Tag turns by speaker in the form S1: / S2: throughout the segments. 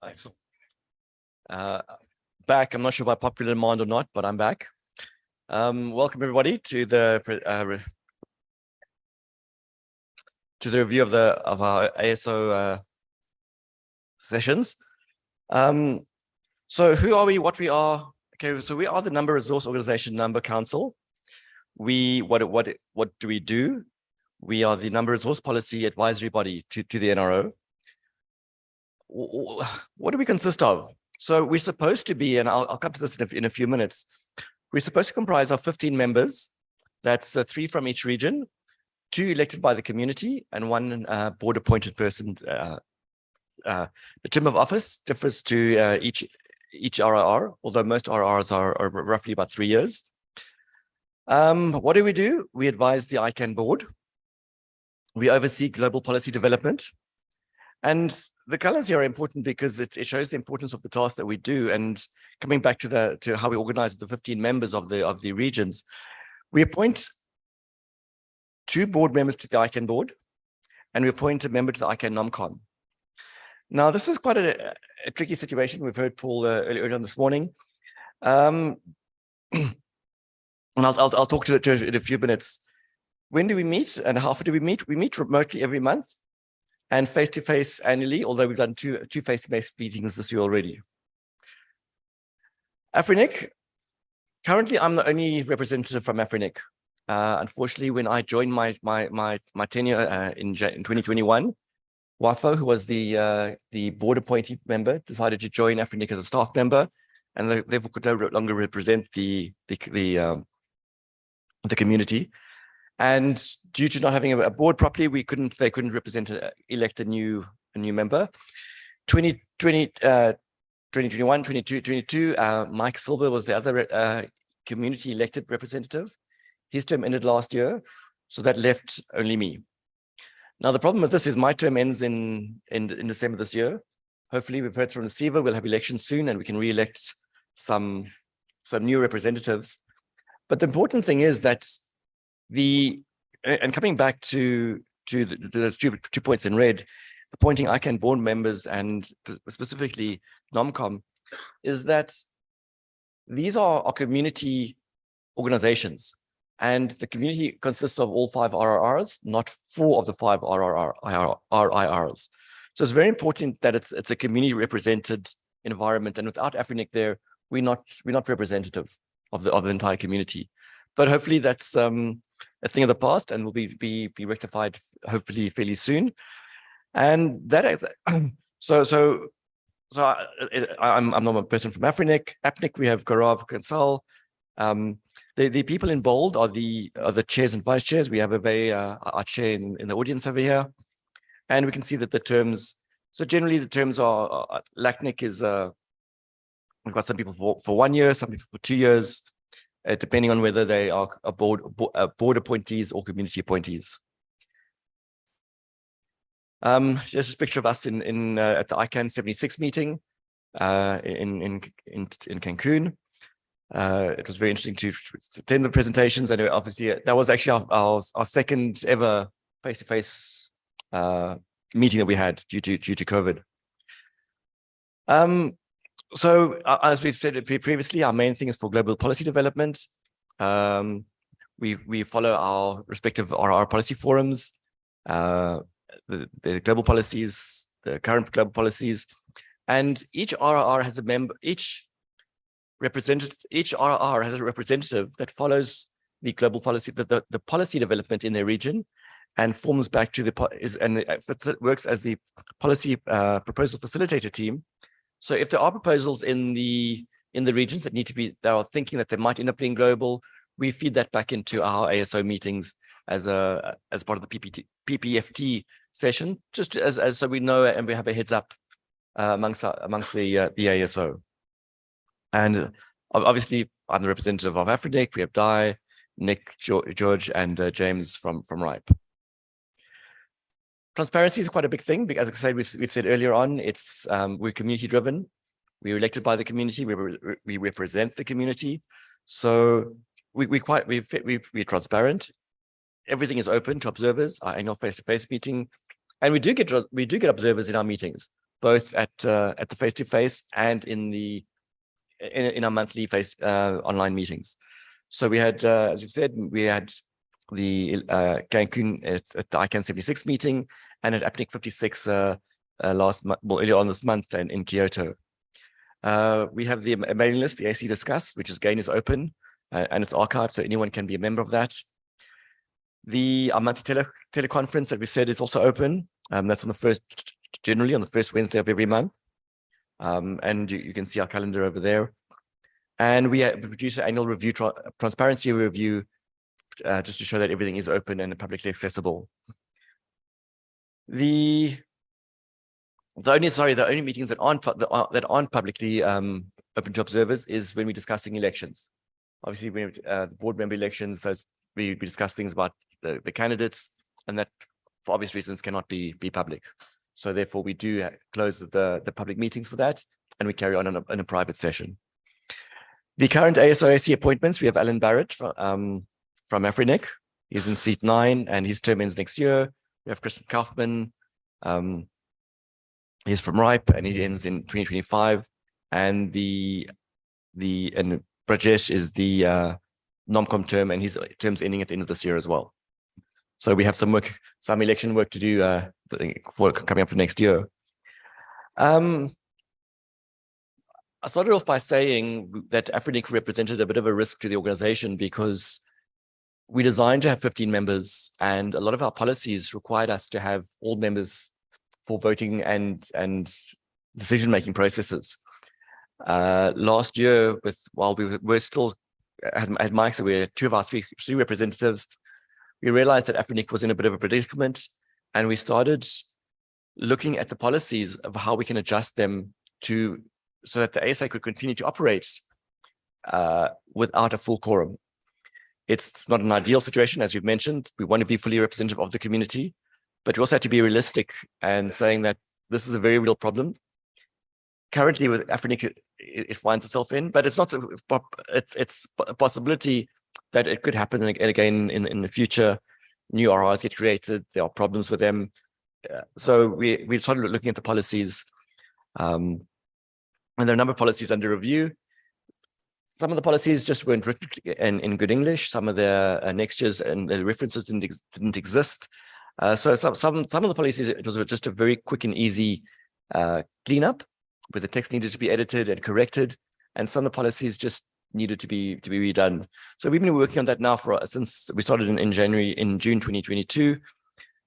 S1: Excellent. Back. I'm not sure by popular demand or not, but I'm back. Welcome everybody to the review of our ASO sessions. So who are we? What we are? Okay, so we are the Number Resource Organization Number Council. What do we do? We are the Number Resource Policy Advisory Body to the NRO. What do we consist of? So we're supposed to be, and I'll come to this in a few minutes. We're supposed to comprise of 15 members. That's 3 from each region, 2 elected by the community, and 1 board-appointed person. The term of office differs to each RRR, although most RRRs are roughly about 3 years. What do? We advise the ICANN board. We oversee global policy development. And the colors here are important because it shows the importance of the task that we do. And coming back to how we organize the 15 members of the regions, we appoint 2 board members to the ICANN board, and we appoint a member to the ICANN NomCon. Now, this is quite a tricky situation. We've heard Paul earlier on this morning. And I'll talk to it in a few minutes. When do we meet and how often do we meet? We meet remotely every month and face-to-face annually, although we've done two face-to-face meetings this year already. AFRINIC, currently I'm the only representative from AFRINIC. Unfortunately, when I joined my tenure in 2021, Wafo, who was the board appointee member, decided to join AFRINIC as a staff member, and therefore could no longer represent the community. And due to not having a board properly, they couldn't elect a new member. 2021, 2022, Mike Silver was the other community elected representative. His term ended last year, so that left only me. Now, the problem with this is my term ends in December this year. Hopefully, we've heard from the receiver, we'll have elections soon and we can re-elect some new representatives. But the important thing is that and coming back to the 2 points in red, appointing ICANN board members and specifically NomCom, is that these are community organizations, and the community consists of all 5 RRRs, not 4 of the 5 RRRs. So it's very important that it's a community represented environment, and without AFRINIC there, we're not representative of the entire community. But hopefully that's a thing of the past and will be rectified hopefully fairly soon. And that is so I'm not a person from AFRINIC. APNIC, we have Gaurav and Saul. The people in bold are the chairs and vice chairs. We have our chair in the audience over here, and we can see that the terms. So generally, the terms are LACNIC is we've got some people for 1 year, some people for 2 years. Depending on whether they are board appointees or community appointees. Just a picture of us at the ICANN 76 meeting in Cancun. It was very interesting to attend the presentations, and obviously that was actually our second ever face-to-face meeting that we had due to COVID. So as we've said previously, our main thing is for global policy development. We follow our respective RR policy forums, the global policies, the current global policies, and each RR has a member. Each RR has a representative that follows the global policy, the policy development in their region, and forms back to it works as the policy proposal facilitator team. So if there are proposals in the regions that are thinking that they might end up being global, we feed that back into our ASO meetings as part of the PPFT session, just as so we know and we have a heads up amongst the ASO. And obviously, I'm the representative of AFRINIC. We have Di, Nick, George, and James from RIPE. Transparency is quite a big thing because, as I said, we've said earlier on, we're community driven. We're elected by the community. We represent the community. So we're transparent. Everything is open to observers. Our annual face-to-face meeting, and we do get observers in our meetings. both at the face-to-face and in our monthly online meetings. So we had, as you said, we had the Cancun at the ICANN 76 meeting and at APNIC 56 earlier on this month and in Kyoto. We have the mailing list, the AC Discuss, which again is open and it's archived, so anyone can be a member of that. Our monthly teleconference that we said is also open. That's generally on the first Wednesday of every month. And you can see our calendar over there. And we produce an annual review, transparency review, just to show that everything is open and publicly accessible. The only meetings that aren't publicly open to observers is when we're discussing elections. Obviously, when the board member elections, we discuss things about the candidates, and that, for obvious reasons, cannot be public. So therefore, we do close the public meetings for that, and we carry on in a private session. The current ASO/AC appointments, we have Alan Barrett from Afrinic. He's in seat 9, and his term ends next year. We have Christian Kaufman. He's from RIPE, and he ends in 2025. And Brajesh is the NOMCOM term, and his term's ending at the end of this year as well. So we have some election work to do for coming up for next year. I started off by saying that Afrinic represented a bit of a risk to the organization because we designed to have 15 members, and a lot of our policies required us to have all members for voting and decision-making processes. Last year, while we were still at Mike, so we had 2 of our 3 representatives, we realized that Afrinic was in a bit of a predicament, and we started looking at the policies of how we can adjust them so that the ASA could continue to operate without a full quorum. It's not an ideal situation, as you've mentioned. We want to be fully representative of the community, but we also have to be realistic and saying that this is a very real problem. Currently, with Afrinic, it finds itself in, but it's not. It's a possibility that it could happen again in the future. New RRs get created. There are problems with them. So we started looking at the policies, and there are a number of policies under review. Some of the policies just weren't written in good English. Some of the annexures and the references didn't exist. So some of the policies, it was just a very quick and easy cleanup, where the text needed to be edited and corrected, and some of the policies just needed to be redone. So we've been working on that now since we started in June 2022.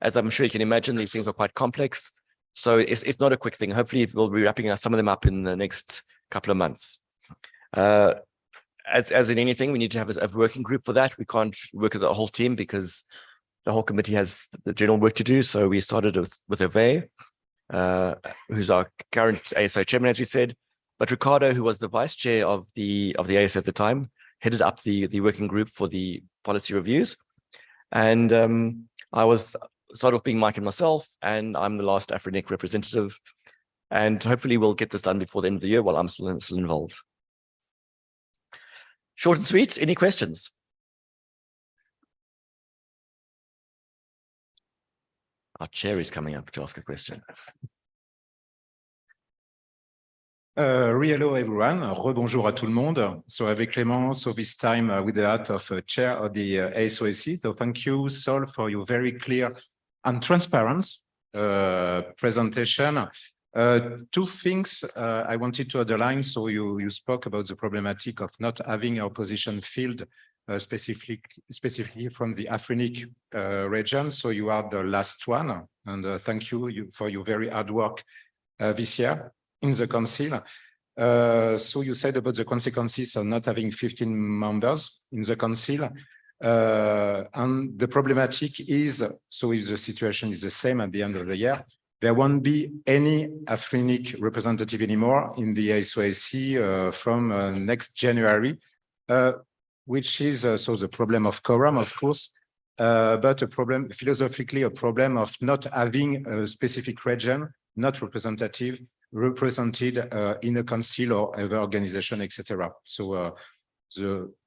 S1: As I'm sure you can imagine, these things are quite complex. So it's not a quick thing. Hopefully we'll be wrapping some of them up in the next couple of months. As in anything, we need to have a working group for that. We can't work with the whole team because the whole committee has the general work to do. So we started with Hervé, who's our current ASO chairman, as we said. But Ricardo, who was the vice chair of the ASO at the time, headed up the working group for the policy reviews. And I started off being Mike and myself, and I'm the last Afrinic representative. And hopefully we'll get this done before the end of the year while I'm still involved. Short and sweet. Any questions? Our chair is coming up to ask a question.
S2: Hello everyone, rebonjour à tout le monde. So avec Clément, so this time with the hat of chair of the ASO/AC. So thank you, Saul, for your very clear and transparent presentation. 2 things I wanted to underline. So you spoke about the problematic of not having a opposition field specifically from the Afrinic region. So you are the last one, and thank you for your very hard work this year in the council. So you said about the consequences of not having 15 members in the council. And the problematic is, so if the situation is the same at the end of the year, there won't be any Afrinic representative anymore in the ASO/AC from next January, which is so the problem of quorum, of course, but a problem, philosophically, a problem of not having a specific region, not represented in a council or other organization, etc. So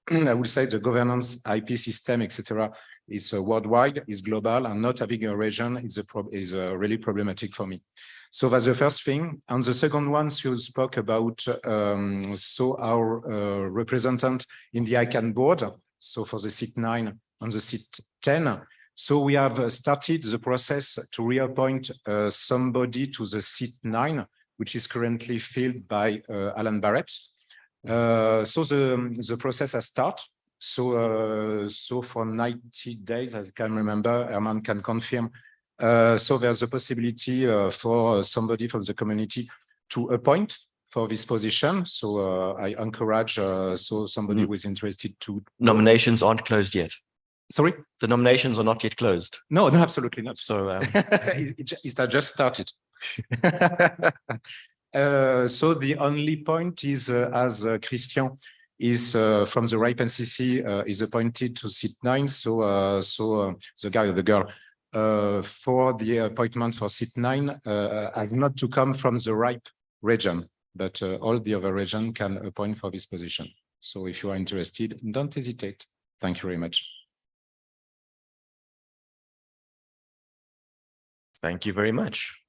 S2: I would say the governance IP system, etc., is worldwide, is global, and not having a region is really problematic for me. So that's the first thing. And the second one, you spoke about, so our representative in the ICANN board, so for the seat 9 and the seat 10. So we have started the process to reappoint somebody to the seat 9, which is currently filled by Alan Barrett. So the process has started. So for 90 days, as I can remember, Herman can confirm. So there's a possibility for somebody from the community to appoint for this position. So I encourage so somebody who is interested to.
S1: Nominations aren't closed yet.
S2: Sorry?
S1: The nominations are not yet closed.
S2: No, absolutely not.
S1: So
S2: it just started. So the only point is, as Christian is from the RIPE NCC is appointed to seat 9. So the guy or the girl for the appointment for seat 9 has not to come from the RIPE region, but all the other region can appoint for this position. So if you are interested, don't hesitate. Thank you very much.
S1: thank you very much.